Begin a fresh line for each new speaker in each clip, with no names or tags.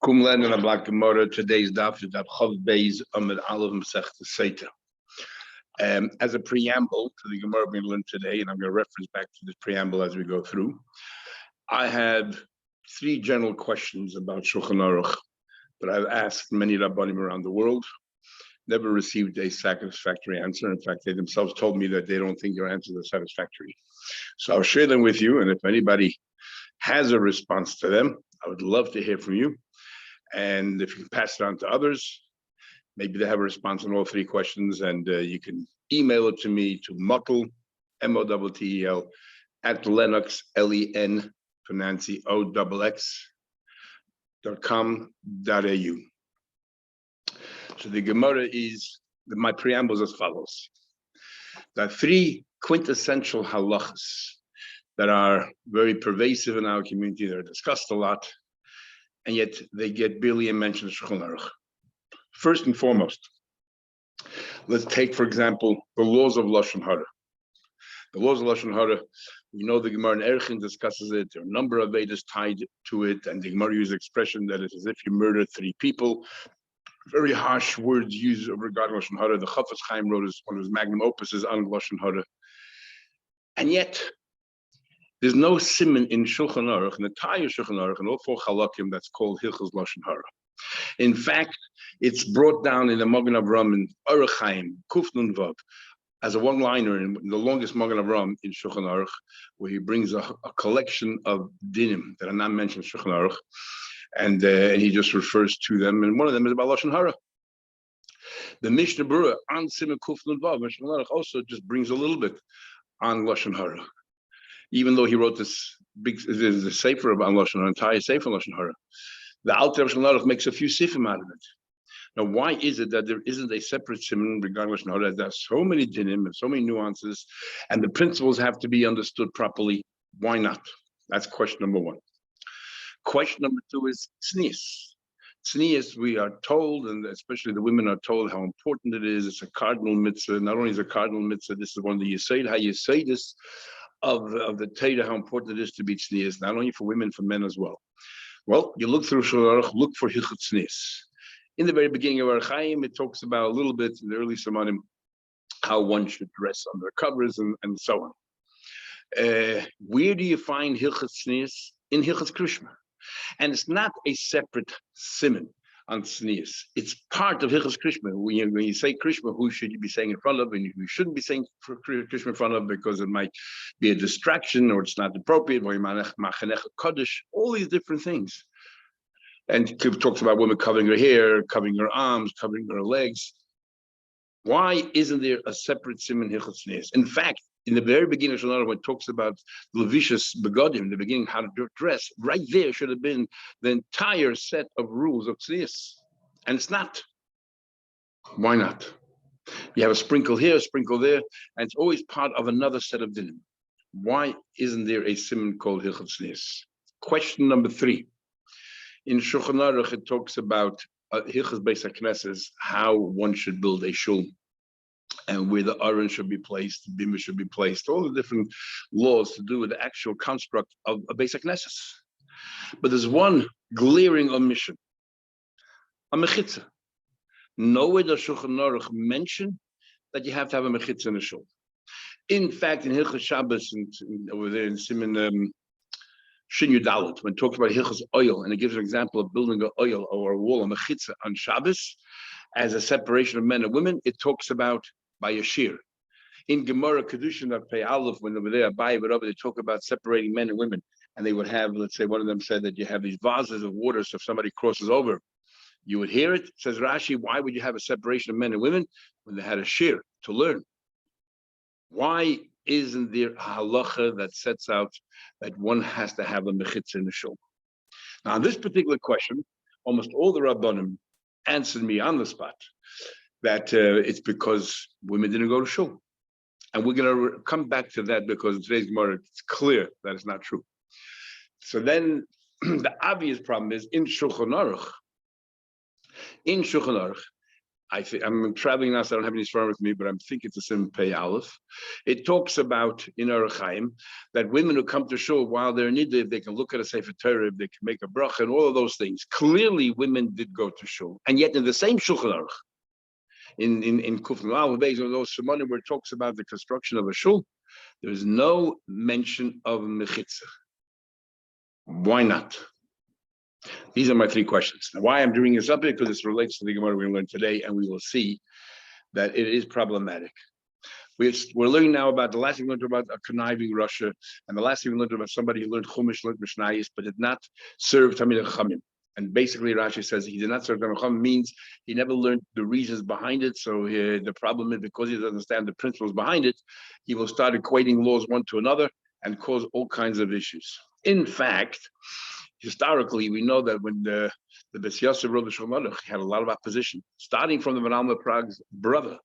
Kumlan and a black Gemara. Today's daf is daf Chav Beis Amid Aleph Masechta Sotah. As a preamble to the Gemara we learned today, and I'm going to reference back to this preamble as we go through, I had three general questions about Shulchan Aruch that I've asked many Rabbanim around the world. Never received a satisfactory answer. In fact, they themselves told me that they don't think your answers are satisfactory. So I'll share them with you, and if anybody has a response to them, I would love to hear from you. And if you can pass it on to others, maybe they have a response on all three questions, and you can email it to me to Mottel, M-O-T-T-E-L, at Lennox, L-E-N, for Nancy, O-X.com.au. So the Gemara is, my preamble is as follows. There are three quintessential halachas that are very pervasive in our community, that are discussed a lot, and yet they get barely a mention of Shulchan Aruch. First and foremost, let's take, for example, the laws of Lashon Hara. The laws of Lashon Hara, we know the Gemara in Erchin discusses it. There are a number of Vedas tied to it, and the Gemara uses the expression that it's as if you murdered three people. Very harsh words used regarding Lashon Hara. The Chafetz Chaim wrote one of his magnum opuses on Lashon Hara. And yet, there's no siman in Shulchan Aruch, in the entire Shulchan Aruch, and all four halakim that's called Hilchos Lashon Hara. In fact, it's brought down in the Magen Avraham in Orach Chaim, Kuf Nun Vav, as a one-liner in the longest Magen Avraham in Shulchan Aruch, where he brings a collection of dinim that are not mentioned in Shulchan Aruch, and he just refers to them, and one of them is about Lashon Hara. The Mishnah Berurah on Siman Kuf Nun Vav, Shulchan Aruch also just brings a little bit on Lashon Hara. Even though he wrote this big, there's a sefer about Lashon Hara, entire sefer Lashon Hara, the Alter Shulchan Aruch makes a few sifim out of it. Now, why is it that there isn't a separate siman regarding Lashon Hara? There's so many dinim and so many nuances, and the principles have to be understood properly. Why not? That's question number one. Question number two is tznius. Tznius, we are told, and especially the women are told, how important it is. It's a cardinal mitzvah. Not only is it a cardinal mitzvah, this is one of the Yesod HaYesodis of the Torah, how important it is to be tznius, not only for women, for men as well. Well, you look through Shulchan Aruch, look for hilchot tznius. In the very beginning of Orach Chaim, it talks about a little bit in the early Samanim how one should dress under covers and so on. Where do you find hilchot tznius? In Hilchot Krishma. And it's not a separate siman on tznius. It's part of Hilchos Krishma. When you say Krishma, who should you be saying in front of, and you shouldn't be saying Krishma in front of because it might be a distraction or it's not appropriate, or all these different things. And it talks about women covering her hair, covering her arms, covering her legs. Why isn't there a separate siman Hilchos tznius? In fact, in the very beginning of Shulchan Aruch, when it talks about Levishus Begodim, in the beginning, how to dress, right there should have been the entire set of rules of tznius. And it's not. Why not? You have a sprinkle here, a sprinkle there, and it's always part of another set of dinim. Why isn't there a siman called Hilchot tznius? Question number three. In Shulchan Aruch, it talks about Hilchos Beis HaKnesses, how one should build a shul, and where the aron should be placed, the bima should be placed, all the different laws to do with the actual construct of a Beis HaKnesses. But there's one glaring omission, a mechitza. Nowhere does Shulchan Aruch mention that you have to have a mechitza in a shul. In fact, in Hilchos Shabbos, over there in Siman Shin Yudalit, when it talks about Hilchos oil, and it gives an example of building an oil or a wall, a mechitza on Shabbos, as a separation of men and women, it talks about by a shear. In Gemara Kedushin of Pei Aleph, when they were there, they talk about separating men and women, and they would have, let's say, one of them said that you have these vases of water, so if somebody crosses over, you would hear it. Says Rashi, why would you have a separation of men and women when they had a shear to learn? Why isn't there a halacha that sets out that one has to have a mechitza in the shul? Now, on this particular question, almost all the Rabbanim answered me on the spot that it's because women didn't go to shul. And we're going to come back to that because in today's Gemara, it's clear that it's not true. So then the obvious problem is in Shulchan Aruch, I'm traveling now, so I don't have any sperm with me, but I think it's a Sim Pei Aleph. It talks about in Arachaim that women who come to shul while they're niddah, if they can look at a Sefer Torah, if they can make a bracha, and all of those things. Clearly, women did go to shul, and yet in the same Shulchan Aruch, in Kufn Aleph Beis, or those Simonim where it talks about the construction of a shul, there is no mention of mechitza. Why not? These are my three questions. Now, why I'm bringing this up here, because this relates to the Gemara we learned today, and we will see that it is problematic. We're learning now about the last thing we learned about a conniving Russia, and the last thing we learned about somebody who learned Chumash, learned Mishnayos, but did not serve Talmidei Chachamim. And basically, Rashi says he did not serve Talmidei Chachamim means he never learned the reasons behind it. So the problem is because he doesn't understand the principles behind it, he will start equating laws one to another and cause all kinds of issues. In fact, historically, we know that when the Beis Yosef wrote the Shulchan Aruch, he had a lot of opposition, starting from the Ben Alma Prague's brother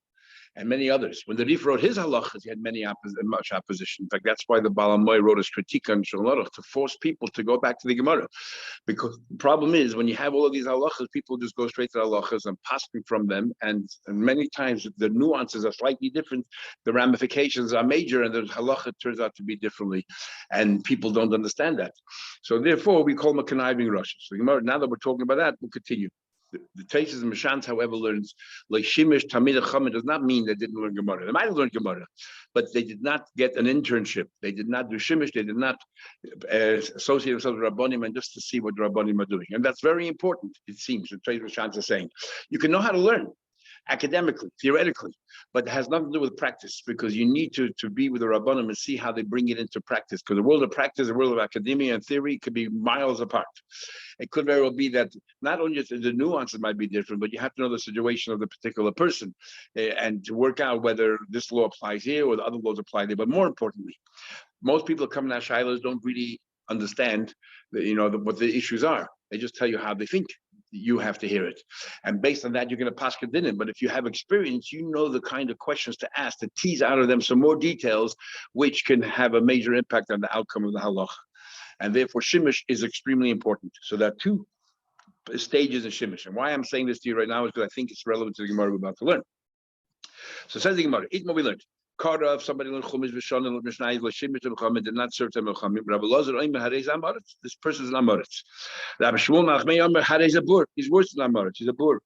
and many others. When the Rif wrote his halachas, he had much opposition. In fact, that's why the Baal HaMoi wrote his critique on Shulchan Aruch, to force people to go back to the Gemara. Because the problem is, when you have all of these halachas, people just go straight to the halachas and passing from them, and many times the nuances are slightly different, the ramifications are major, and the halacha turns out to be differently, and people don't understand that. So therefore, we call them a conniving Rosh. So Gemara, now that we're talking about that, we'll continue. The Taisus and Mashans, however, learns like Shimish Talmidei Chachamim does not mean they didn't learn Gemara. They might have learned Gemara, but they did not get an internship. They did not do Shimish. They did not associate themselves with Rabbanim and just to see what the Rabbanim are doing. And that's very important, it seems. The Taisus and Mashans are saying you can know how to learn academically, theoretically, but it has nothing to do with practice, because you need to be with the Rabbanim and see how they bring it into practice, because the world of practice, the world of academia and theory could be miles apart. It could very well be that not only the nuances might be different, but you have to know the situation of the particular person and to work out whether this law applies here or the other laws apply there. But more importantly, most people who come to Shilohs don't really understand what the issues are. They just tell you how they think. You have to hear it, and based on that, you're going to pass Kedinin. But if you have experience, you know the kind of questions to ask to tease out of them some more details, which can have a major impact on the outcome of the halacha. And therefore, Shimish is extremely important. So there are two stages in Shimish. And why I'm saying this to you right now is because I think it's relevant to the Gemara we're about to learn. So says the Gemara, eat what we learned. Kara, if somebody learned Chumash v'Shon and Mishnayos l'Shimish and Chachamim did not serve Talmidei Chachamim. Rabbi Lazar oimer harei ze amoritz. This person is an amoritz. Rabbi Shmuel Nachmei oimer harei ze bur. He's worse than amoritz. He's a bur.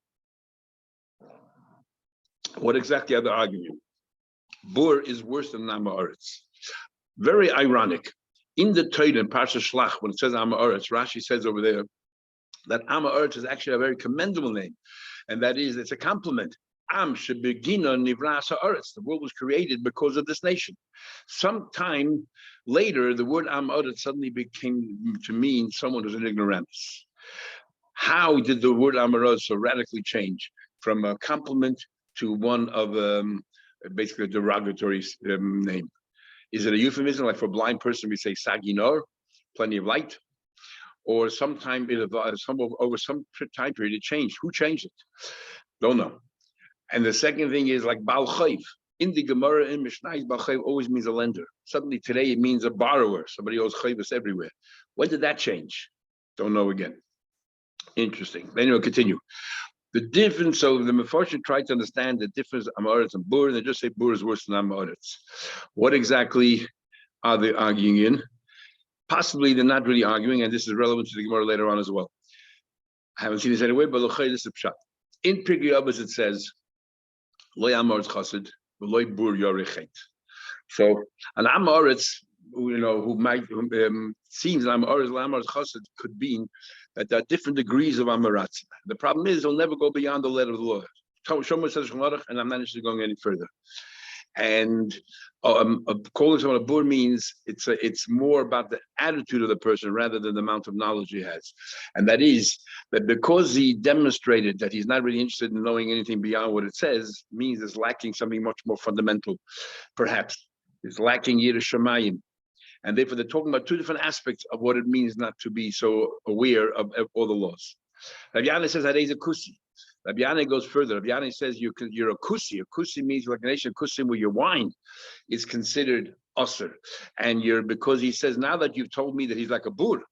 What exactly are they arguing? Bur is worse than amoritz. Very ironic. In the Torah in Parsha Shlach, when it says amoritz, Rashi says over there that amoritz is actually a very commendable name, and that is it's a compliment. The world was created because of this nation. Sometime later, the word Am Oretz suddenly became to mean someone who's an ignoramus. How did the word Am Oretz so radically change from a compliment to one of basically a derogatory name? Is it a euphemism, like for a blind person we say Saginor, plenty of light? Or sometime over some time period it changed. Who changed it? Don't know. And the second thing is like Baal Chayv. In the Gemara in Mishnah, Baal Chayv always means a lender. Suddenly today it means a borrower. Somebody owes Chayvus everywhere. When did that change? Don't know again. Interesting. Anyway, continue. The difference, so the Mefarshim tried to understand the difference of Amoritz and Bur, and they just say Bur is worse than Amoritz. What exactly are they arguing in? Possibly they're not really arguing, and this is relevant to the Gemara later on as well. I haven't seen this anyway, but this is pshat. In Pirkei Avos it says, Loy Amoritz Chassid, Loy Bur Yorechet. So an Amoritz, who might seems Amoritz Chassid could mean that there are different degrees of Amoritz. The problem is they'll never go beyond the letter of the law. Shomer says and I'm not interested in going any further. And calling someone a bur means it's more about the attitude of the person rather than the amount of knowledge he has. And that is that because he demonstrated that he's not really interested in knowing anything beyond what it says, means it's lacking something much more fundamental, perhaps. It's lacking Yiras Shamayim. And therefore they're talking about two different aspects of what it means not to be so aware of all the laws. Rabbi Yana says that he's a kusi. Rabbi Yana goes further. Rabbi Yana says you're a kusi. A kusi means like a nation kusim where your wine is considered usher. And because he says now that you've told me that he's like a bur,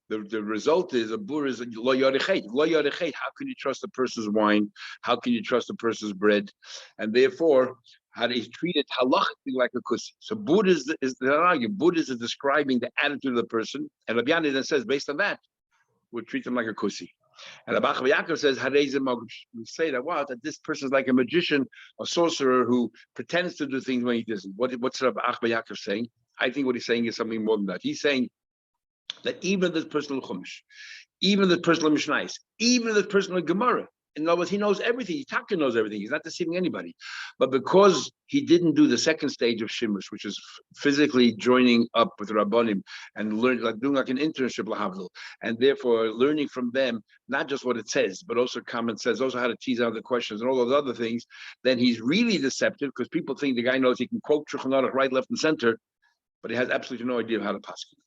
The result is a bur is lo yarichet. Lo yarichet. How can you trust a person's wine? How can you trust a person's bread? And therefore, how they treat it halachically like a kusi. So Buddhism is the argument. Buddhism is describing the attitude of the person, and Rabbi Yanni then says, based on that, we treat them like a kusi. And Abba Yaakov says, we say that that this person is like a magician, a sorcerer who pretends to do things when he doesn't. What's Abba Yaakov saying? I think what he's saying is something more than that. He's saying that even this person of Chumash, even the person of Mishnais, even the person of Gemara, in other words, he knows everything. Taka knows everything. He's not deceiving anybody. But because he didn't do the second stage of Shimush, which is physically joining up with Rabbanim and doing like an internship, lahavdil, and therefore learning from them, not just what it says, but also common sense, also how to tease out the questions and all those other things, then he's really deceptive because people think the guy knows he can quote Shulchan Aruch right, left, and center, but he has absolutely no idea how to paskin.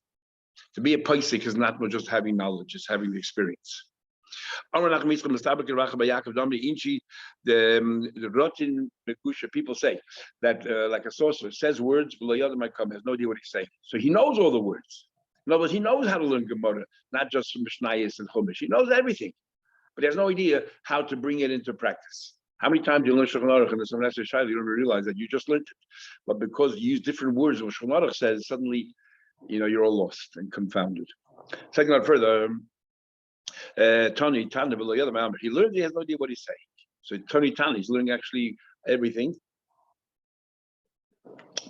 To be a paisik is not just having knowledge, it's having the experience. The rotten people say that like a sorcerer says words, but the other might come, has no idea what he's saying. So he knows all the words. In other words, he knows how to learn Gemara, not just from Mishnayos and Chumash. He knows everything, but he has no idea how to bring it into practice. How many times you learn Shulchan Aruch and someone asks you, you don't realize that you just learned it, but because you use different words of what Shulchan Aruch says, suddenly, you're all lost and confounded. Second on further. Tony Tana, he learned, he has no idea what he's saying. So Tony Tana, he's learning actually everything,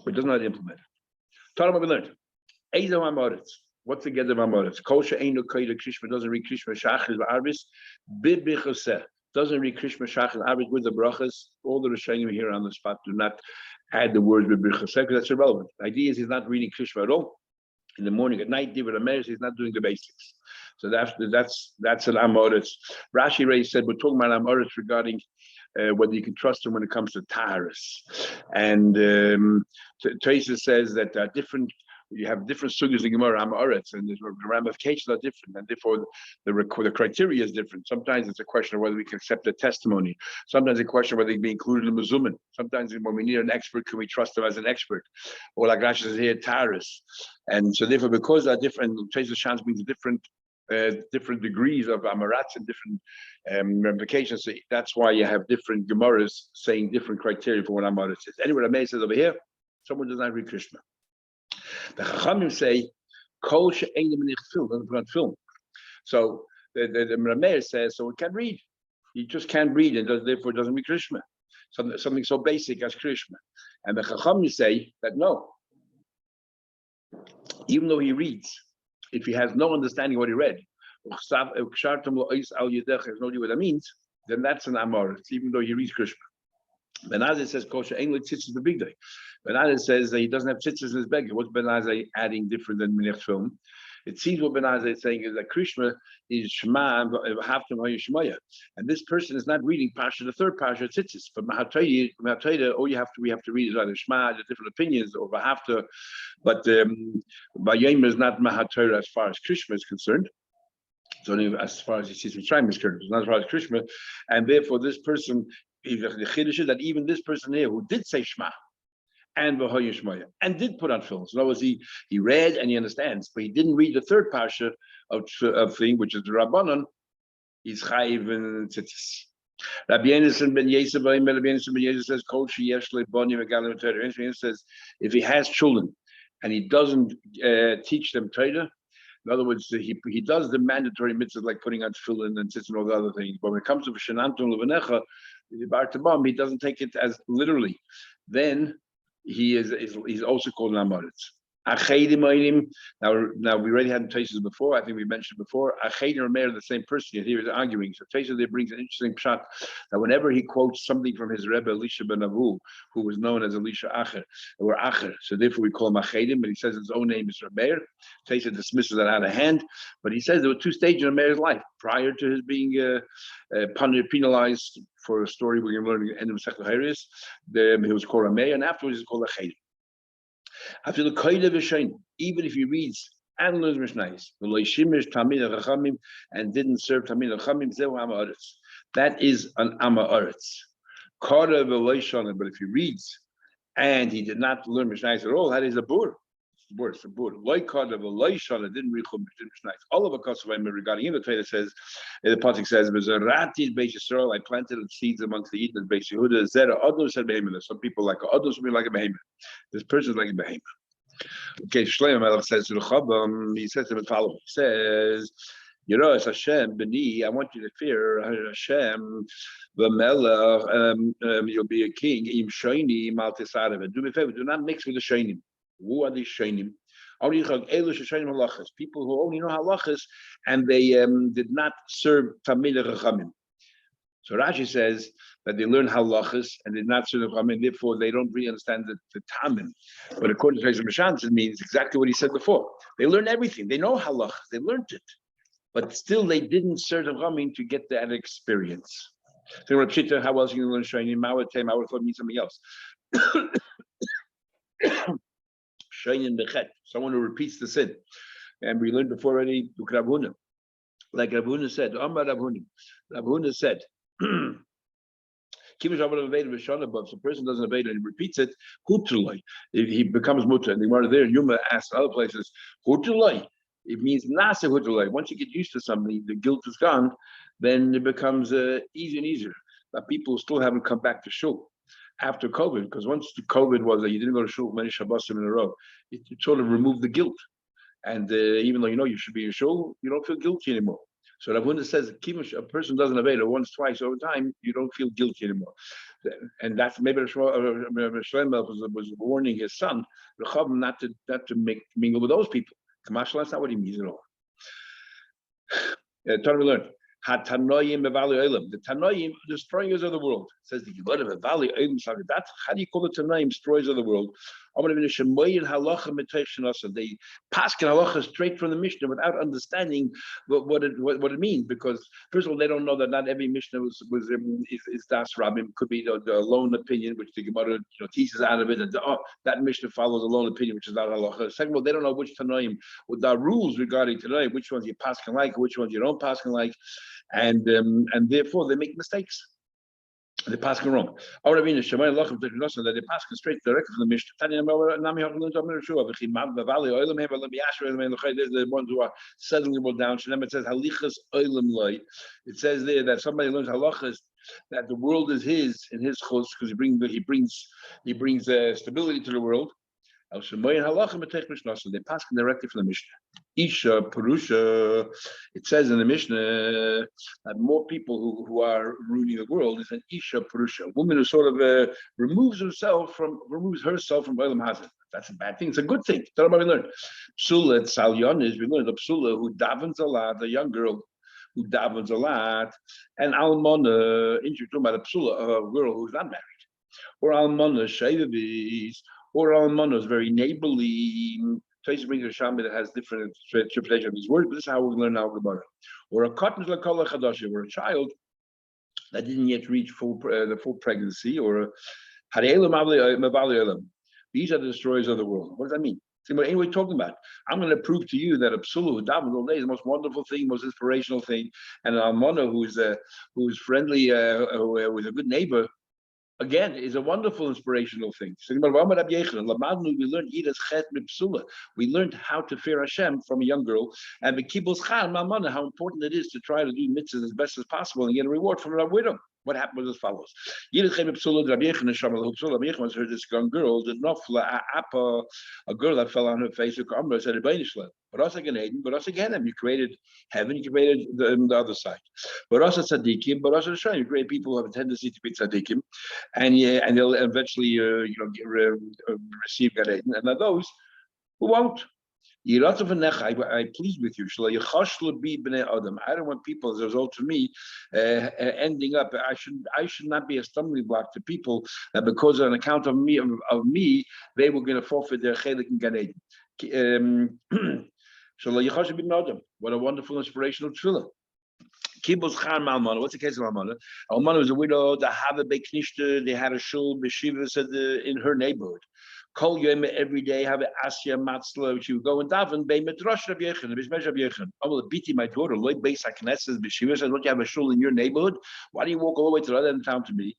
but does not implement it. Tana, we learned. What's the get of Amoritz? Kosha Eino Koida Krishma doesn't read Krishma Shachris Arbis, Bibichose doesn't read Krishma Shachris Arbis with the brachas. All the Rishonim here on the spot do not add the words Bibichose because that's irrelevant. The idea is he's not reading Krishma at all. In the morning, at night, Divrei Hameres, he's not doing the basics. So that's an Amoritz. Rashi Ray said we're talking about Amoritz regarding whether you can trust him when it comes to Taharis. And Teresa says that you have different sugyas in Gemara Amoritz, and the ramifications are different, and therefore the criteria is different. Sometimes it's a question of whether we can accept the testimony. Sometimes it's a question of whether he can be included in the Mazuman. Sometimes when we need an expert, can we trust him as an expert? Or like Rashi says here, Taharis. And so therefore, because they're different, Teresa Shans means different degrees of Amoritz and different ramifications. So that's why you have different Gemaras saying different criteria for what Amoritz is. Anyway, Rameh says over here, someone does not read Krishna. The Chachamim say, "Kol she'einu menich film," doesn't put on film. So the Rameh says, so we can't read. He just can't read, and therefore doesn't read Krishna. Something so basic as Krishna. And the Chachamim say that no, even though he reads, if he has no understanding of what he read, has no idea what that means, then that's an Amoritz, even though he reads Krishna. Ben says kosher ain't like tzitzis the big day. Ben says that he doesn't have tzitzis in his bag. What's Ben adding different than Minich film? It seems what Ben is saying is that Krishna is Shema and Shemaya, and this person is not reading Pasha, the third Pasha tzitzis. But Mahatayda, we have to read is either Shema, the different opinions, or Vahafta. But Bayim is not Mahatayda as far as Krishna is concerned. It's only as far as he sees Mitzrayim is concerned. It's not as far as Krishna, and therefore this person. The chiddush is that even this person here who did say Shema and V'hoyu Shmaya and did put on films. In other words, he read and he understands, but he didn't read the third parsha of thing, which is the Rabbanon. He's chayiv and tzitzis. Rabbi Yonasan ben Yosef, Rabbi Yonasan ben Yosef says, "Kol sheyesh le'boni v'galim Torah." He says, if he has children and he doesn't teach them Torah. In other words, he does the mandatory mitzvahs like putting on tefillin and tzitzis and all the other things. But when it comes to Shenantum Levanecha, he doesn't take it as literally. Then he's also called an Amoritz. Now we already had Taisus before. I think we mentioned before. Achedim and Meir are the same person. Yet here is arguing. So Taisus there brings an interesting pshat that whenever he quotes something from his Rebbe Elisha ben Avu, who was known as Elisha Acher or Acher, so therefore we call him Achedim, but he says his own name is Meir. Taisus dismisses that out of hand, but he says there were two stages in Meir's life prior to his being penalized for a story we're going to learn at the end of Masechet Haris. He was called Meir, and afterwards he's called Achedim. After the Koida V'Shein, even if he reads and learns Mishnayos, and didn't serve Tamid Chachamim, Zehu Amoritz. That is an Amoritz. But if he reads and he did not learn Mishnayos at all, that is a bur. worse. Like God of a Leishana didn't read all of a cost regarding him. The Torah says, the Pasuk says, "Was a ratis Beis Yisrael. I planted seeds amongst the Eden Beis Yehuda. Zera others said behemoth. Some people like others will be like a behemoth. This person is like a behemoth." Okay, Shlomo Melech says to the Chabam, he says to the following. He says, "Yiras Hashem b'ni, I want you to fear Hashem. V'melech, you'll be a king. Im shoinim al tisarev. Do me a favor, do not mix with the shoinim. Who are these shoinim? People who only know halachas and they did not serve Tamid Chachamim. So Rashi says that they learn halachas and did not serve Chachamim, therefore they don't really understand the Tamim. But according to Reisha Mishan, it means exactly what he said before. They learn everything. They know halachas. They learned it. But still they didn't serve Chachamim to get that experience. So how else are you going to learn Shainim? I would thought it means something else. Someone who repeats the sin. And we learned before already, like Rav Huna said, Rav Huna said, if a person doesn't obey it and he repeats it, if he becomes mutter. And the Gemara there, Yuma asks other places, it means nasa hutulai. Once you get used to something, the guilt is gone, then it becomes easier and easier. But people still haven't come back to shul after COVID, because once the COVID was that you didn't go to shul many Shabbosim in a row, it sort of removed the guilt. And even though you know you should be in shul, you don't feel guilty anymore. So Rav Huna says, if a person doesn't obey it once, twice over time, you don't feel guilty anymore. And that's maybe Shlomo was warning his son, not to mingle with those people. Commercial, that's not what he means at all. Trying to learn. Hatanoim Bevali Olam. The Tanoim, destroyers of the world. It says the Gemara Bevali Olam. How do you call the Tanoim destroyers of the world? They pass halacha straight from the Mishnah without understanding what it means. Because first of all, they don't know that not every Mishnah is Das Rabbim. Could be the lone opinion, which the Gemara teaches out of it, and that Mishnah follows a lone opinion, which is not halacha. Second of all, they don't know which Tanoim, what the rules regarding Tanoim, which ones you pass like, which ones you don't pass like, and therefore they make mistakes. They pass wrong. That they pass straight directly from the Mishnah. There's the ones who are settling them down. It says halichas olam loy. It says there that somebody learns halachas that the world is his in his chus because he brings stability to the world. They pass directly from the Mishnah. Isha Purusha. It says in the Mishnah that more people who are ruining the world is an Isha Purusha, a woman who sort of removes herself from Olam Hazard. That's a bad thing. It's a good thing. Tell them what we learned. Psula Tzalyon is we learned a Psula who davens a lot, a young girl who davens a lot, and Almona, talking about a Psula, a girl who's not married, or Almona Shayvis. Or Almana is very neighborly. Tracy brings a Shami that has different interpretation of these words, but this is how we learn our Gemara. Or a cotton lakala chadasha, or a child that didn't yet reach the full pregnancy, or these are the destroyers of the world. What does that mean? See what anyway talking about? I'm going to prove to you that a psula who davens all day is the most wonderful thing, most inspirational thing, and an almana who's friendly, who is a good neighbor. Again, is a wonderful inspirational thing. We learned how to fear Hashem from a young girl, and how important it is to try to do mitzvahs as best as possible and get a reward from a widow. What happened was as follows. Was heard this young girl, a girl that fell on her face, but also again, you created heaven, you created the other side. But also tzaddikim, but also Hashem, you create people who have a tendency to be tzaddikim, and they'll eventually receive Gan Eden, and those who won't. I plead with you. I don't want people as a result of me ending up. I should not be a stumbling block to people that because on account of me, they were going to forfeit their chelik in Gan Eden. What a wonderful inspirational tefillah. What's the case of Almana? Almana was a widow. They had a shul b'shivas in her neighborhood. Kol yom, every day, have an asya matzla. She would go and daven bei midrash Rabbi Yechon, b'shmesh Rabbi Yechon. Amar biti, my daughter, loy beis haknesses b'shiva. Says, don't you have a shul in your neighborhood? Why do you walk all the way to the other end of town to me?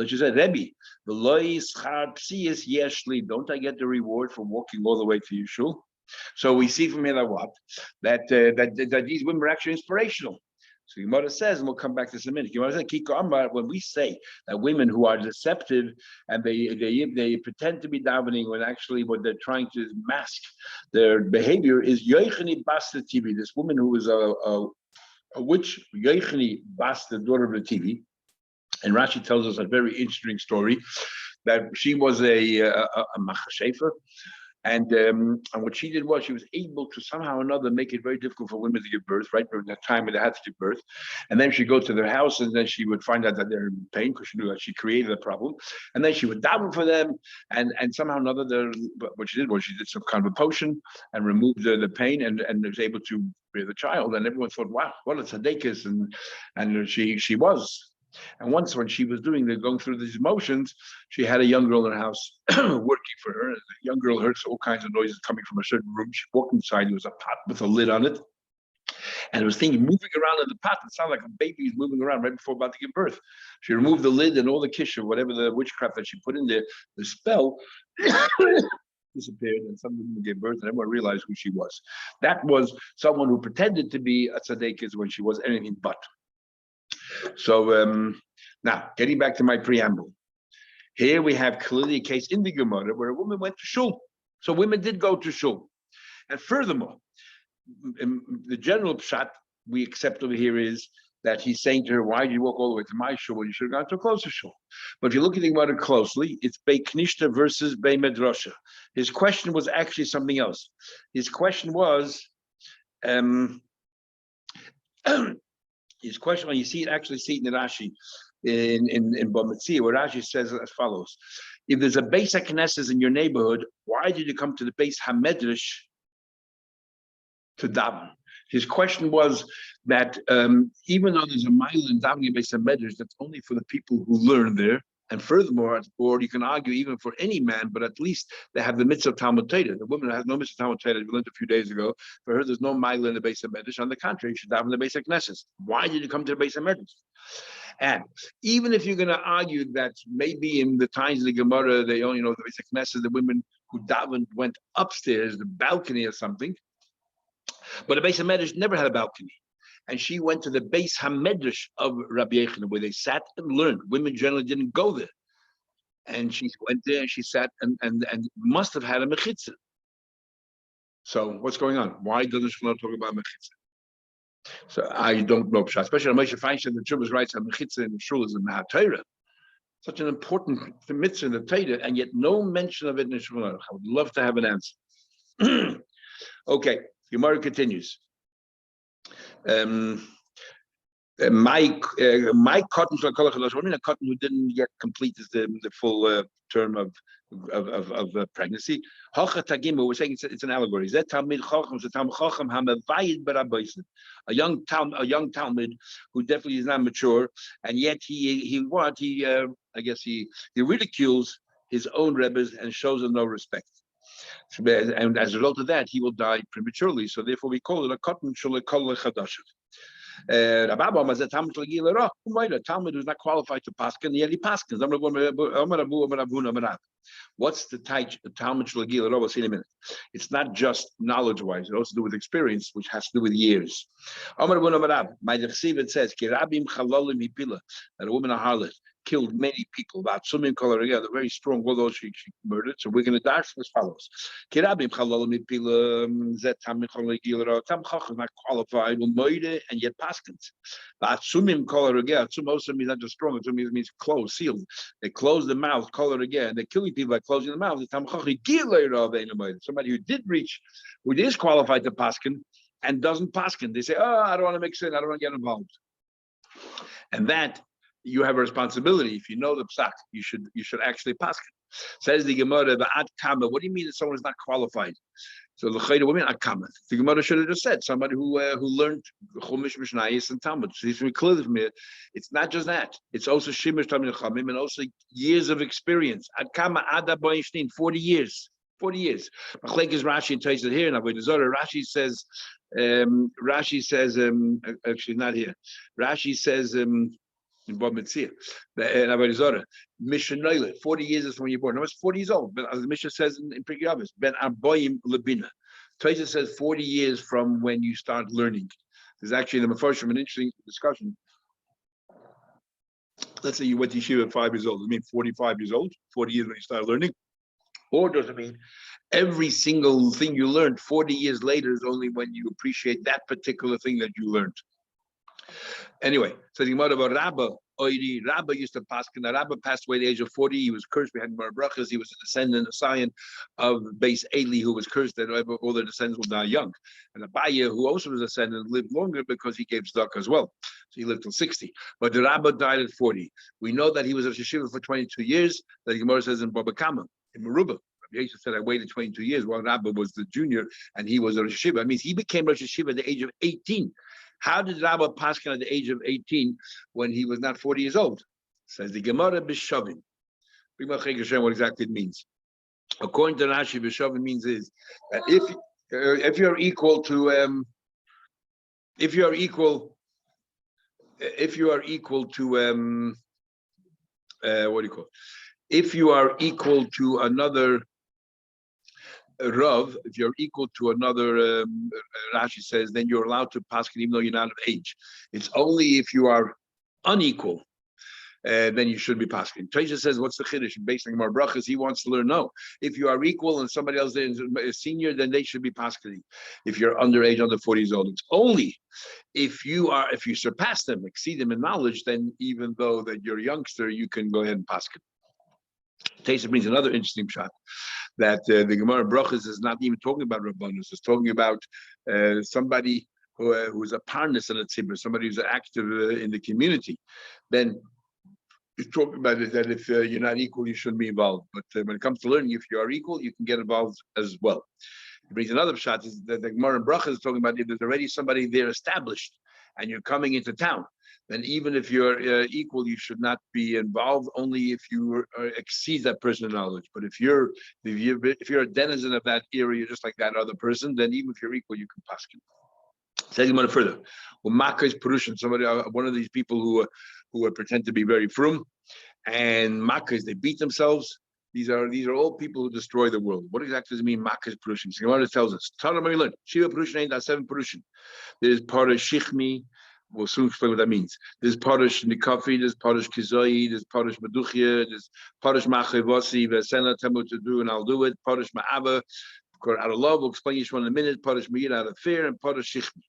She said, Rebbe, the loy schar psiyas yeshli. Don't I get the reward for walking all the way to your shul? So we see from here that what? That these women were actually inspirational. So Gemara says, and we'll come back to this in a minute. Gemara says, Kiko Amar, when we say that women who are deceptive and they pretend to be davening when actually what they're trying to mask their behavior is Yoichani Basta TV. This woman who was a witch, Yoichani Basta, daughter of the TV. And Rashi tells us a very interesting story that she was a machashefer. And what she did was she was able to somehow or another make it very difficult for women to give birth, right, during that time when they had to give birth. And then she'd go to their house and then she would find out that they're in pain because she knew that she created a problem. And then she would daven for them. And somehow or another, what she did was she did some kind of a potion and removed the pain and was able to bear the child. And everyone thought, wow, what a tzaddikus. And she was. And once when she was going through these emotions, she had a young girl in her house working for her. The young girl heard all kinds of noises coming from a certain room. She walked inside, there was a pot with a lid on it. And it was things moving around in the pot. It sounded like a baby is moving around right before about to give birth. She removed the lid and all the kisha, whatever the witchcraft that she put in there, the spell disappeared and some women gave birth and everyone realized who she was. That was someone who pretended to be a tzaddikus when she was anything but. So now, getting back to my preamble. Here we have clearly a case in the Gemara where a woman went to shul. So women did go to shul. And furthermore, the general pshat we accept over here is that he's saying to her, why did you walk all the way to my shul when you should have gone to a closer shul? But if you look at the Gemara closely, it's Bei Knishta versus Bei Medrasha. His question was actually something else. His question was, his question, when you see it in the Rashi, in Bamitzia, where Rashi says as follows: if there's a Beis HaKnesses in your neighborhood, why did you come to the Beis HaMedrash to daven? His question was that even though there's a mile in davening Beis HaMedrash, that's only for the people who learn there. And furthermore, or you can argue even for any man, but at least they have the mitzvah of Talmud Torah. The woman has no mitzvah of Talmud Torah. We learned a few days ago. For her, there's no mile in the Beis HaMedrash. On the contrary, you should daven the Beis HaKnesses. Why did you come to the Beis HaMedrash? And even if you're going to argue that maybe in the times of the Gemara, they only know the Beis HaKnesses, the women who davened went upstairs, the balcony or something. But the Beis HaMedrash never had a balcony. And she went to the Beis HaMedrash of Rabbi Yechon, where they sat and learned. Women generally didn't go there. And she went there and she sat and must have had a mechitza. So what's going on? Why doesn't Shlomo talk about mechitza? So I don't know, especially Moshe Feinstein, the Chumash writes on mechitza in the shul is in the Torah. Such an important mitzvah in the Torah, and yet no mention of it in the Shlomo. I would love to have an answer. Okay, Gemara continues. My cotton, a cotton who didn't yet complete the full term of pregnancy. We're saying it's an allegory. A young Talmud who definitely is not mature, and yet he ridicules his own rebbes and shows them no respect. And as a result of that, he will die prematurely. So therefore, we call it a cotton shulekol chadashav. Talmud who's not qualified to paskin, yet he paskins. What's the Talmud shlagil? We'll see in a minute. It's not just knowledge-wise; it also do with experience, which has to do with years. My Chesiv says, that a woman, a harlot, killed many people. About swimming color again, very strong. Although she murdered, so we're going to dash as follows: Kirabim chalalim mipila zet tamim chalaligil tam chacham not qualified and yet paskins. But swimming color again. Sum also means not just strong. It means closed, sealed. They close the mouth, color again. They're killing people by closing the mouth. Somebody who did reach, who is qualified to paskin and doesn't paskin. They say, "Oh, I don't want to mix in. I don't want to get involved," and that you have a responsibility. If you know the psak, you should actually pass it. Says the Gemara, the ad kama. What do you mean that someone is not qualified? So the chayda women ad kama. The Gemara should have just said somebody who learned chumash mishnayis and Talmud. So it's very clear to me. It's not just that. It's also shimish tamid chamim and also years of experience. Ad kama ad 40 years. 40 years. Machlekes Rashi and Tosfos here in Avodah Zarah. Rashi says, actually not here. Rashi says, in Bob Metzia, in Avodah Zarah, Mishnah 40 years is when you're born. No, it's 40 years old. But as the Mishnah says in Pirkei Avos, Ben Arboim Lebina. Tosfos says 40 years from when you start learning. There's actually in the Mefarshim an interesting discussion. Let's say you went to yeshiva at 5 years old. Does it mean 45 years old? 40 years when you start learning? Or does it mean every single thing you learned 40 years later is only when you appreciate that particular thing that you learned? Anyway, so the Gemara about Rabba used to pass. And Rabba passed away at the age of 40. He was cursed. We had more brachas. He was a descendant, a scion of Beis Eli, who was cursed that all their descendants will die young. And Abaye, who also was a descendant, lived longer because he gave tzedakah as well. So he lived till 60. But the Rabba died at 40. We know that he was a yeshiva for 22 years. That the Gemara says in Baba Kama, in Meruba. Rabbi Yosef said, I waited 22 years while Rabba was the junior and he was a Rosh Yeshiva. It means he became Rosh Yeshiva at the age of 18. How did Rabba paskin at the age of 18 when he was not 40 years old? Says the Gemara B'Shavim. What exactly it means. According to Rashi, B'Shavim means is that if you're equal to what do you call it? If you are equal to another Rav, if you're equal to another, Rashi says, then you're allowed to paskin even though you're not of age. It's only if you are unequal, then you should be paskin. Tosfos says, what's the chiddush? Based on more brachas, he wants to learn. No, if you are equal and somebody else is a senior, then they should be paskin. If you're underage, under 40 years old, it's only if you surpass them, exceed them in knowledge, then even though that you're a youngster, you can go ahead and paskin. Tosfos brings another interesting shot that the Gemara Brachas is not even talking about Rabbanus. It's talking about somebody who's a parnas and a tzibur, somebody who's active in the community. Then it's talking about it that if you're not equal, you shouldn't be involved. But when it comes to learning, if you are equal, you can get involved as well. It brings another shot is that the Gemara Brachas is talking about if there's already somebody there established and you're coming into town. Then even if you're equal, you should not be involved. Only if you exceed that person's knowledge. But if you're a denizen of that area, just like that other person, then even if you're equal, you can paskin. Say him further. Well, Makkah is Perushan. Somebody, one of these people who pretend to be very frum, and Makkah they beat themselves. These are all people who destroy the world. What exactly does it mean? Makkah is Perushan. So Gemara tells us. Learn. Shiva Perushan ain't that 7 Perushan. There's part of Shichmi. We'll soon explain what that means. There's Parish Nikafi, there's Parish Kizoi, there's Parish Meduchia, there's Parish Machevasi, Vesena, tell me what to do and I'll do it. Parish Ma'ava, out of love, we'll explain each one in a minute. Parish Meir out of fear, and Parish Shichmi.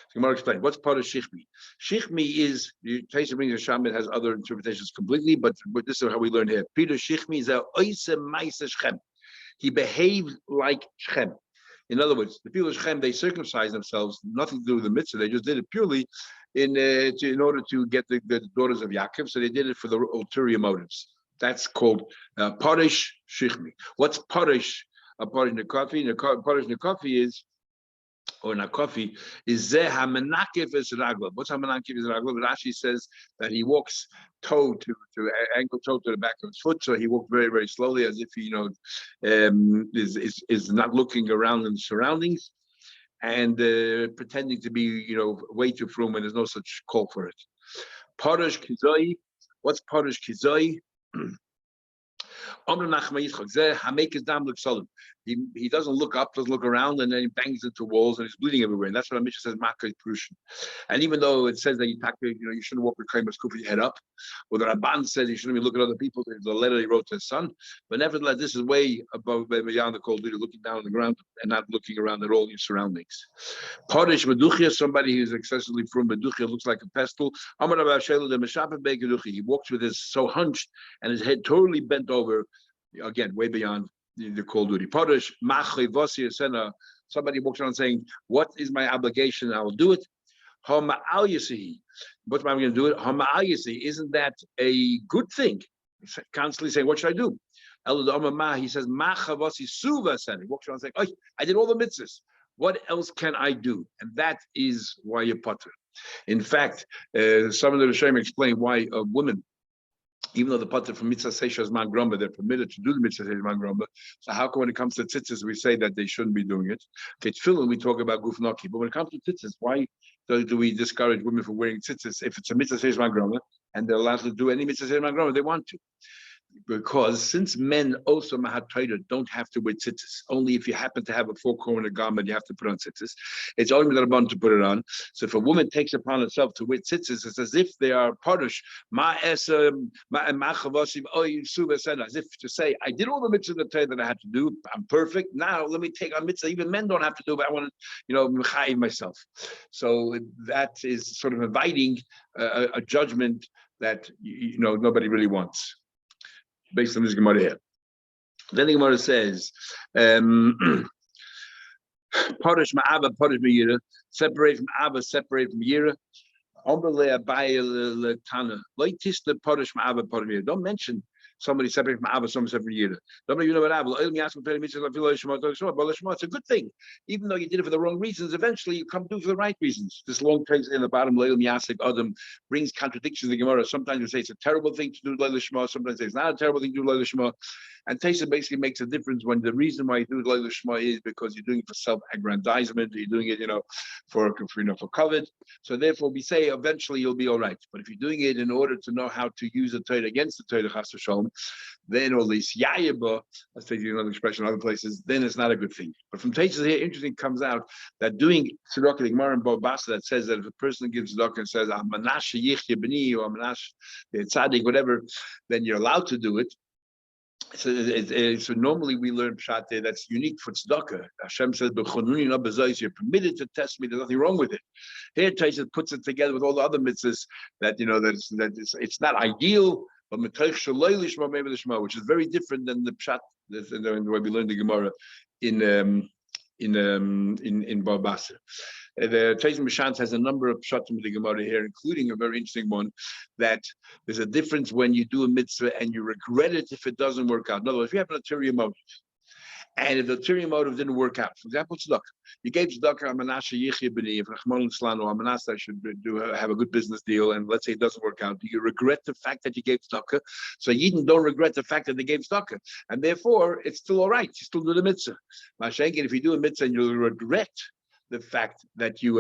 So Gemara explain what's Parish Shichmi. Shichmi is, Tosfos brings a Sham, it has other interpretations completely, but this is how we learn here. Peter Shichmi is a Oise Maise Shchem. He behaved like Shchem. In other words, the people of Shechem, they circumcised themselves, nothing to do with the mitzvah. They just did it purely in order to get the daughters of Yaakov. So they did it for the ulterior motives. That's called Parish Shichmi. What's Parish? Parish Nekafi? Parish Nekafi is, or Nakafi, is Zeh HaMenakif es Raglav. What's HaMenakif es Raglav? Rashi says that he walks toe to ankle toe to the back of his foot, so he walked very, very slowly as if he, is not looking around in the surroundings and pretending to be, way too frum when there's no such call for it. Parish Kizai. What's Parish Kizai? He doesn't look up, doesn't look around, and then he bangs into walls and he's bleeding everywhere. And that's what our Mishnah says, Makkah is Perushan. And even though it says that you shouldn't walk with Kaimas Kuf with your head up, or the Rabban says you shouldn't be looking at other people, there's a letter he wrote to his son. But nevertheless, this is way above beyond the cold duty, looking down on the ground and not looking around at all your surroundings. Parish Meduchia, somebody who's excessively from Meduchia, looks like a pestle. He walks with his so hunched and his head totally bent over. Again, way beyond the cold duty. Parish Machevasi Sena. Somebody walks around saying, "What is my obligation? I will do it." Hama'al Yasihi. What am I going to do? Hama'al Yasihi. Isn't that a good thing? He's constantly saying, what should I do? He says, walks around saying, oh, I did all the mitzvahs. What else can I do? And that is why you're potter. In fact, some of the Rishonim explain why a woman, even though the potter from mitzvah seishas man grumba, they're permitted to do the mitzvah seishas man grumba. So how come when it comes to tzitzis, we say that they shouldn't be doing it? Okay, tefillin, we talk about guf naki, but when it comes to tzitzis, why do we discourage women from wearing tzitzis if it's a mitzvah seishas man grumba and they're allowed to do any mitzvah seishas man grumba they want to? Because since men also mahat Torah don't have to wear tzitzis, only if you happen to have a four-corner garment, you have to put on tzitzis. It's only the to put it on. So if a woman takes upon herself to wear tzitzis, it's as if they are punished. As if to say, I did all the mitzvahs that I had to do. I'm perfect. Now let me take on mitzvah. Even men don't have to do, but I want to, mechayiv myself. So that is sort of inviting a judgment that nobody really wants. Based on this Gemara here. Then the Gemara says, Parish Ma'ava, Parish Me'ira, separate from Abba, separate from Yira. Don't mention somebody separate from Abba, somebody separate from Yira. It's a good thing. Even though you did it for the wrong reasons, eventually you come to it for the right reasons. This long text in the bottom, Leil Miyasik Adam, brings contradictions in the Gemara. Sometimes you say it's a terrible thing to do Leil Shema, sometimes it's not a terrible thing to do Leil Shema. And Taisa basically makes a difference when the reason why you do Leil Shema is because you're doing it for self-aggrandizement, you're doing it, for covet. So therefore we say eventually you'll be all right. But if you're doing it in order to know how to use the Torah against the Torah, Chas v'Shalom, then all this Yayiba, let's take another expression in other places, then it's not a good thing. But from Taisa here, interesting comes out that doing Tzedakah, the Gemara in Bobasa that says that if a person gives Tzedakah and says, Manash Yichya B'ni, or Manash Tzadik, whatever, then you're allowed to do it. So normally we learn pshat there that's unique for tzedakah. Hashem says, "You're permitted to test me. There's nothing wrong with it." Here, Taisa puts it together with all the other mitzvahs that it's not ideal, but which is very different than the pshat the way we learned the Gemara in Bava Basra. The Taisa Mishans has a number of pshatim in the Gemara here, including a very interesting one, that there's a difference when you do a mitzvah and you regret it if it doesn't work out. In other words, if you have an ulterior motive, and if the ulterior motive didn't work out, for example, tzedakah, you gave tzedakah Amanasha Yichya B'ni, if Rachman Slano Amanasa should have a good business deal, and let's say it doesn't work out, do you regret the fact that you gave tzedakah? So Yidden don't regret the fact that they gave tzedakah, and therefore it's still all right. You still do the mitzvah. Mashenkin, if you do a mitzvah and you regret the fact that you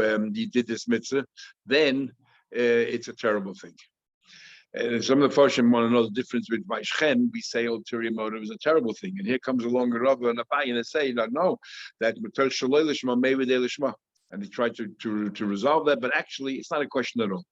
did this mitzvah, then it's a terrible thing. And some of the Farshim want to know the difference with by Shechem. We say ulterior motive is a terrible thing, and here comes along a Rabbi and Abai and they say that no, that and they try to resolve that, but actually it's not a question at all.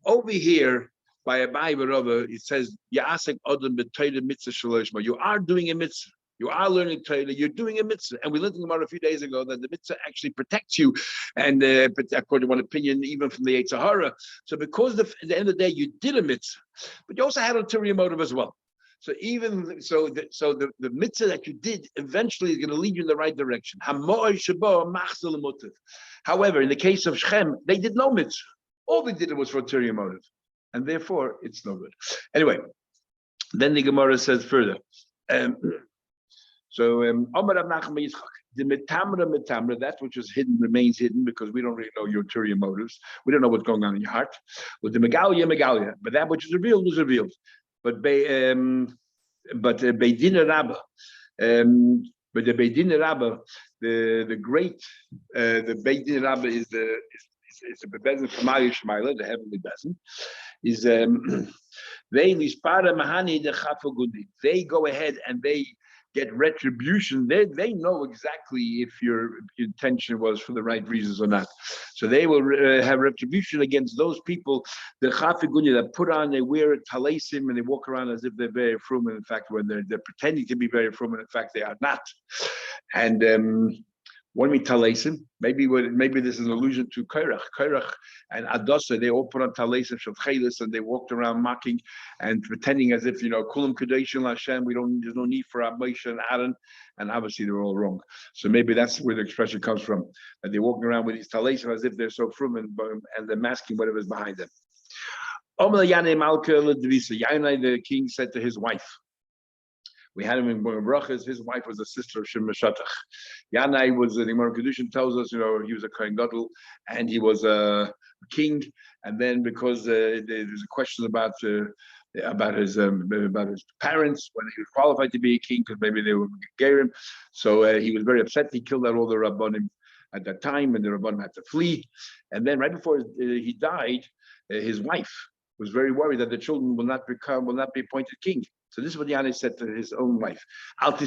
Over here by Abai Rabbi, it says Ya'asek Adam b'Torah mitzvah shaloshma. You are doing a mitzvah. You are learning Torah, you're doing a mitzvah. And we learned in the Gemara a few days ago that the mitzvah actually protects you, and according to one opinion, even from the Yetzer Hara. So because at the end of the day, you did a mitzvah, but you also had an ulterior motive as well. So even the mitzvah that you did eventually is going to lead you in the right direction. However, in the case of Shechem, they did no mitzvah. All they did was for ulterior motive. And therefore, it's no good. Anyway, then the Gemara says further. Omar Rav Nachman Yitzchak, the metamra, that which is hidden remains hidden because we don't really know your ulterior motives. We don't know what's going on in your heart. With the megalia, but that which is revealed is revealed. But Beidin Rabba, but the Beidin Rabba, the great, the Beidin Rabba is the Bezin Kamali Shmaila, the heavenly Bezin, is they go ahead and they get retribution. They know exactly if your intention was for the right reasons or not. So they will have retribution against those people, the chafigunya, that put on, they wear talaisim and they walk around as if they're very frum, and in fact when they're pretending to be very frum, and in fact they are not. And What do you mean talesim? Maybe this is an allusion to Kairach. Kairach and Adasa, they all put on talesim shavchelis, and they walked around mocking and pretending as if kulam kadeshim Hashem. There's no need for Moshe and Aaron, and obviously they're all wrong. So maybe that's where the expression comes from, that they're walking around with these talesim as if they're so frum, and they're masking whatever's behind them. Yanai, the king, said to his wife. We had him in Brachas. His wife was a sister of Shem Meshatach. Yanai was, the Gemara Kedushin tells us, he was a Kohen Gadol, and he was a king. And then because there's a question about his parents, when he was qualified to be a king, because maybe they were Gerim. So he was very upset. He killed out all the Rabbanim at that time, and the Rabbanim had to flee. And then right before he died, his wife was very worried that the children will not be appointed king. So this is what Yanai said to his own wife. Don't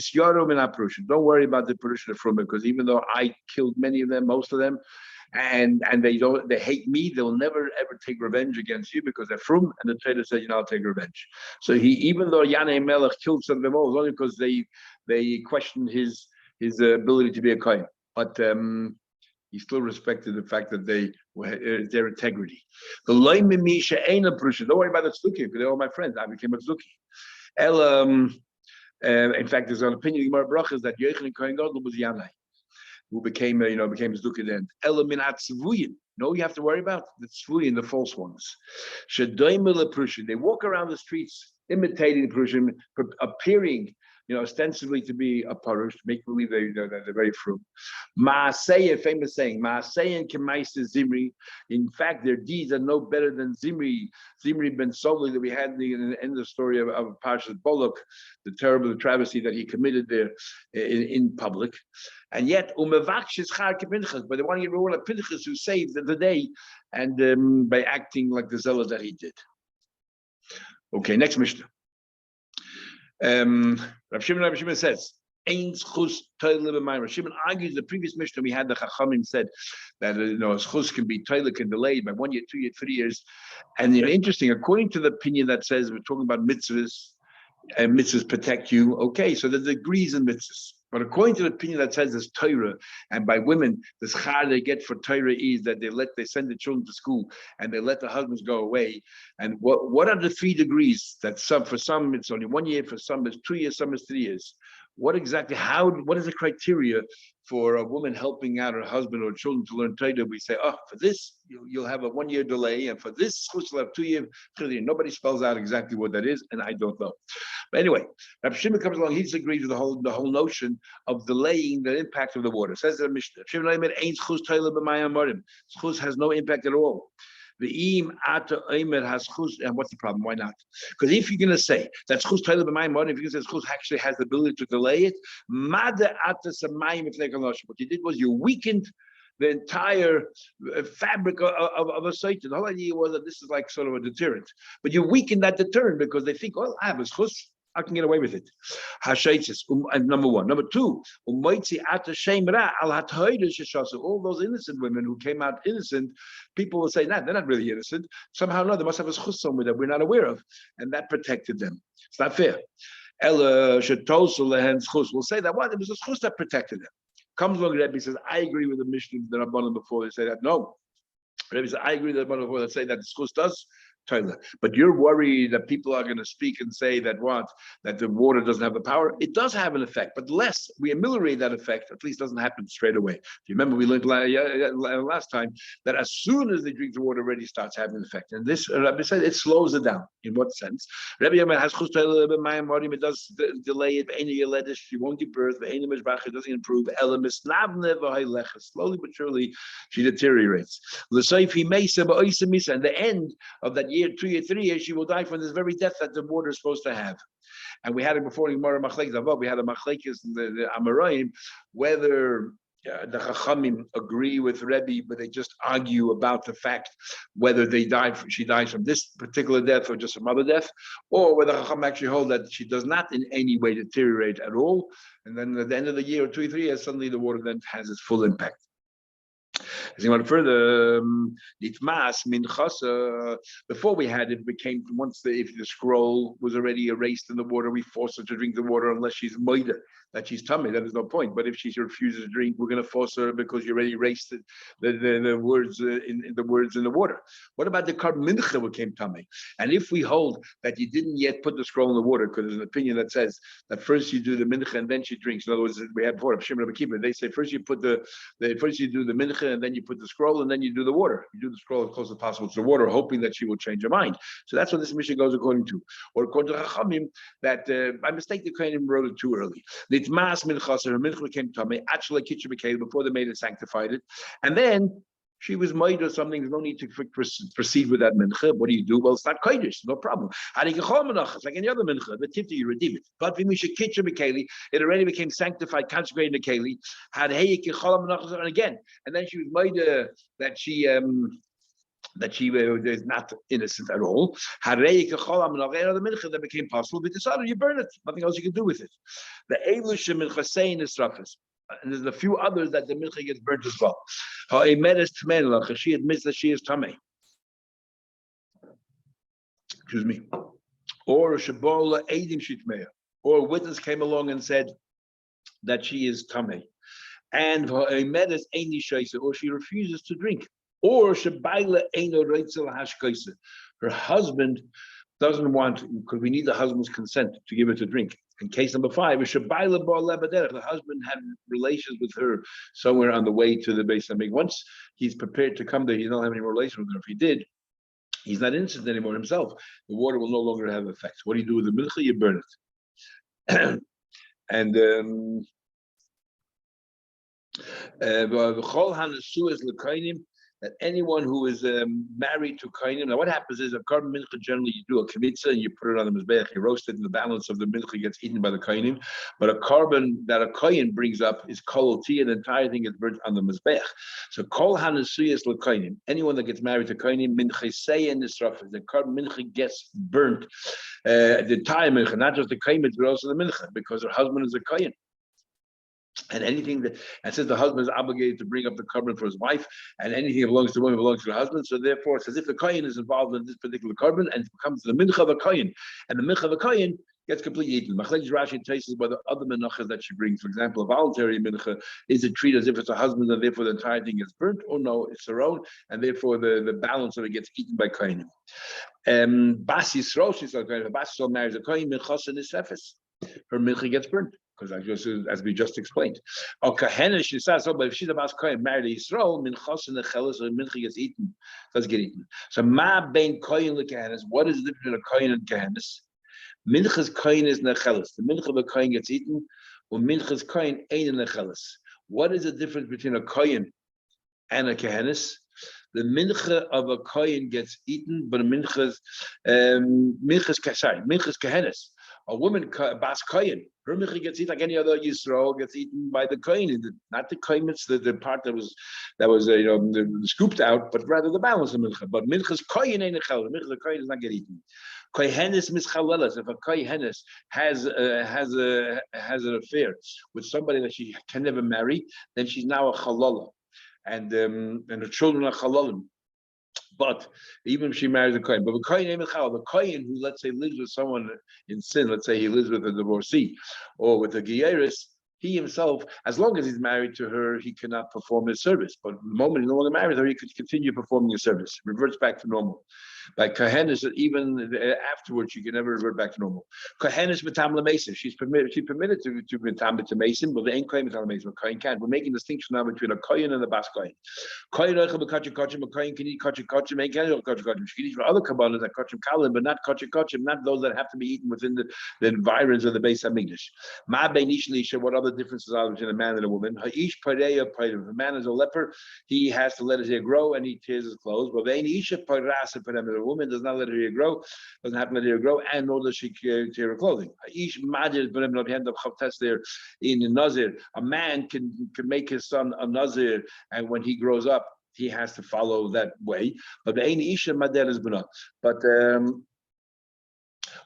worry about the Purusha from it, because even though I killed many of them, most of them, and they hate me, they'll never ever take revenge against you because they're from, and the trader said, I'll take revenge. So even though Yanai Melech killed some of them all, it was only because they questioned his ability to be a Kohen. But he still respected the fact that their integrity. Don't worry about the Tzduki, because they're all my friends. I became a Tzduki. In fact, there's an opinion in Gemara Brachas that Yochanan Kohen Gadol was Yanai, who became Tzduki then. No, you have to worry about the Tzvuyin, the false ones. They walk around the streets imitating the Prushim, appearing ostensibly to be a parush, make believe they're very frum. Maaseh, famous saying, Maaseh and Kemaisa Zimri. In fact, their deeds are no better than Zimri ben Soli that we had in the end of the story of Parshas Bolok, the terrible travesty that he committed there in public. And yet, but they want to get reward of Pinchas, who saved the day, and by acting like the zealot that he did. Okay, next Mishnah. Rav Shimon says, Rav Shimon argues the previous Mishnah we had, the Chachamim said that schus can be can delayed by 1 year, 2 years, 3 years. And interesting, according to the opinion that says we're talking about mitzvahs, and mitzvahs protect you, okay, so there's degrees in mitzvahs. But according to the opinion that says there's Torah, and by women, the schar they get for Torah is that they send the children to school and they let the husbands go away. And what are the 3 degrees that for some it's only 1 year, for some it's 2 years, some is 3 years? What is the criteria for a woman helping out her husband or children to learn Torah? We say, for this, you'll have a 1 year delay, and for this, you'll have 2 years. Nobody spells out exactly what that is, and I don't know. But anyway, Rabbi Shimon comes along, he disagrees with the whole notion of delaying the impact of the water. Says the Mishnah, schus has no impact at all. And what's the problem? Why not? Because if you're going to say that schus toilet b'mayim morim, if you can say schus actually has the ability to delay it, what you did was you weakened the entire fabric of a sotah. The whole idea was that this is like sort of a deterrent, but you weaken that deterrent because they think, I have a schus, I can get away with it. Number 1. Number 2, all those innocent women who came out innocent, people will say, they're not really innocent. Somehow or another, they must have a schus somewhere that we're not aware of, and that protected them. It's not fair. We'll say that it was a schus that protected them. Comes along, Rebbe says, I agree with the Mishnah that Rabbanan before they say that. No. Rebbe says, I agree with the Rabbanan before they say that the schus does. But you're worried that people are going to speak and say that the water doesn't have the power. It does have an effect, but less we ameliorate that effect, at least doesn't happen straight away. If you remember, we learned last time that as soon as they drink the water, already starts having an effect. And this, Rabbi said, it slows it down. In what sense? Rabbi has it does delay it. She won't give birth. It doesn't improve. Slowly but surely, she deteriorates. And the end of that year, 2 years, 3 years, she will die from this very death that the water is supposed to have. And we had it before in Gemara Machlekes. We had a Machlekes in the Amoraim, whether the Chachamim agree with Rebbe, but they just argue about the fact whether she dies from this particular death or just some other death, or whether Chacham actually hold that she does not in any way deteriorate at all. And then at the end of the year, or 2 or 3 years, suddenly the water then has its full impact. As you went further, nitmas minchasa. Before we had it, became if the scroll was already erased in the water, we force her to drink the water unless she's moida, that she's tummy. That is no point. But if she refuses to drink, we're going to force her because you already erased the words in the words in the water. What about the carbon mincha became tummy? And if we hold that you didn't yet put the scroll in the water, because there's an opinion that says that first you do the mincha and then she drinks. In other words, we had before Shimon Abakiba. They say first you put first you do the mincha and then you put the scroll and then you do the water. You do the scroll as close as possible to the water, hoping that she will change her mind. So that's what this mission goes according to. Or according to Chachamim, that by mistake the Kohanim wrote it too early. Litmas minchaser, her mincha became tummy. Actually, kitchen became before they made it sanctified it, and then she was made or something. There's no need to proceed with that mincha. What do you do? Well, it's not kodesh, no problem. It's like any other mincha. The tifta, you redeem it. But it already became sanctified, consecrated in the keli. And again, and then she was made that she is not innocent at all. That became possible. But you burn it. Nothing else you can do with it. The elushim in chasein is rafis. And there's a few others that the mincha gets burnt as well. She admits that she is tamei. Excuse me. Or shabola edim shitmeya. Or a witness came along and said that she is tamei. And or she refuses to drink. Or her husband doesn't want, because we need the husband's consent to give her to drink. In case number 5, the husband had relations with her somewhere on the way to the base. I mean, once he's prepared to come there, he don't have any more relations with her. If he did, he's not innocent anymore himself. The water will no longer have effect. What do you do with the mincha? You burn it. And that anyone who is married to kohanim. Now, what happens is a carbon mincha, generally you do a kmitza and you put it on the mizbeach, you roast it, and the balance of the mincha gets eaten by the kohanim. But a carbon that a kohen brings up is kol tea, and the entire thing is burnt on the mizbeach. So kol hanasuyas l'kohanim. Anyone that gets married to kohanim, mincha say in this rough, the carbon mincha gets burnt. The entire mincha, not just the kohen, but also the mincha, because her husband is a kohen. And anything that, and since the husband is obligated to bring up the carbon for his wife, and anything that belongs to the woman belongs to the husband, so therefore it's as if the kohen is involved in this particular carbon, and it becomes the mincha of a kohen, and the mincha of a kohen gets completely eaten. Machlekes Rashi traces by the other minchas that she brings. For example, a voluntary mincha, is it treated as if it's a husband, and therefore the entire thing gets burnt, or no, it's her own, and therefore the balance of it gets eaten by kohen. Bas Yisrael, she's like, if Bas Yisrael marries a kohen, minchas and isefes, her mincha gets burnt. Because as we just explained, or kahena, she says, oh, but if she's a bas kohen married to Yisrael, minchas and nechelas, or mincha gets eaten, does get eaten. So ma bein kohen lekehenes. What is the difference between a kohen and kehenes? Minchas kohen is nechelas. The mincha of a kohen gets eaten, or minchas kohen ain't nechelas. What is the difference between a kohen and a kehenes? The mincha of a kohen gets eaten, but a minchas kehenes. A woman, bas kohen, her mincha gets eaten like any other Yisrael, gets eaten by the kohen. Not the kohen, it's the part that was scooped out, but rather the balance of mincha. But mincha's kohen ain't a chel. The mincha of the kohen does not get eaten. Kohenes mischalelas. If a kohenes has an affair with somebody that she can never marry, then she's now a chalala, and her children are chalalim. But even if she marries a kohen, but the kohen who, let's say, lives with someone in sin, let's say he lives with a divorcee or with a gieris, he himself, as long as he's married to her, he cannot perform his service. But the moment he's no longer married to her, he could continue performing his service. Reverts back to normal. By kohenis, even afterwards, she can never revert back to normal. Kohenis mitam l'mesim. She's permitted to mitam to mason, but they ain't kohen mitam l'mesim. Kohen can't. We're making a distinction now between a kohen and a bas kohen. Kohen oichel b'kachim kochim. A kohen can eat kachim kochim. Ain't can eat kachim kochim. She can eat for other kabbalas like kachim kalim, but not kachim kochim. Not those that have to be eaten within the environs of the Beis Hamikdash. Ma beinish lisha. What other differences are between a man and a woman? Ha'ish pareya pareya. If a man is a leper, he has to let his hair grow and he tears his clothes. But ve'inisha parasa pareya. A woman does not let her hair grow, doesn't have to let her hair grow, and nor does she tear her clothing. Each madir there in Nazir, a man can make his son a Nazir, and when he grows up, he has to follow that way. But the Ain Isha Mader is Buna. But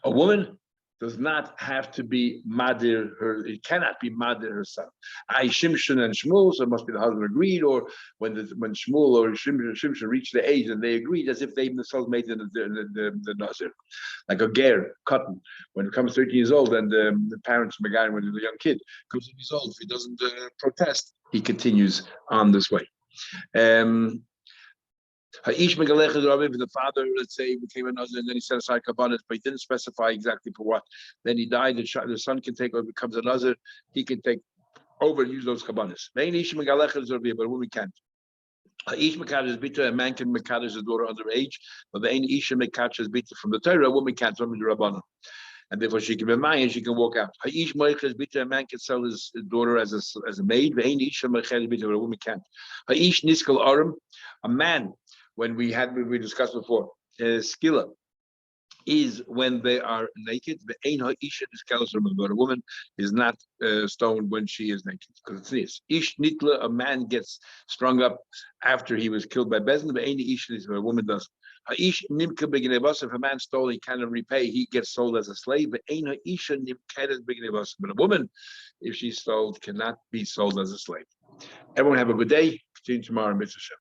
a woman does not have to be Madir her. It cannot be Madir her son. I Shimshon and Shmuel, so it must be the husband agreed, or when Shmuel or Shimshon reached the age and they agreed, as if they themselves made the Nazir. Like a ger, cotton, when it comes 13 years old, and the parents, Megan, when he's a young kid, comes 13 years old, if he doesn't protest, he continues on this way. Ha'ish megalech Rabbi, the father, let's say, became a Nazir, and then he set aside kabbanis, but he didn't specify exactly for what. Then he died. The son can take over, becomes a Nazir. He can take over and use those kabbanis. Ha'ish megalech Rabbi, but a woman can't. Ha'ish mekadosh bita, a man can mekadosh his daughter underage, but the ain't isha mekadosh bita from the Torah, a woman can't, from the Rabbanan. And therefore she can be mine and she can walk out. Ha'ish moiches bita, a man can sell his daughter as a maid, but ain't isha mekadosh bita, but a woman can't. Ha'ish niskal arim, a man, when we discussed before, skilla is when they are naked. The ein ha'isha is kalosar, but a woman is not stoned when she is naked, because it's this. Ish nitla, a man gets strung up after he was killed by Bezin. The ein isha is what a woman does. Ha'ish nimka beginevas. If a man stole, he cannot repay. He gets sold as a slave. But ein ha'isha nimka beginevas. But a woman, if she's sold, cannot be sold as a slave. Everyone have a good day. See you tomorrow, Mr. Shem.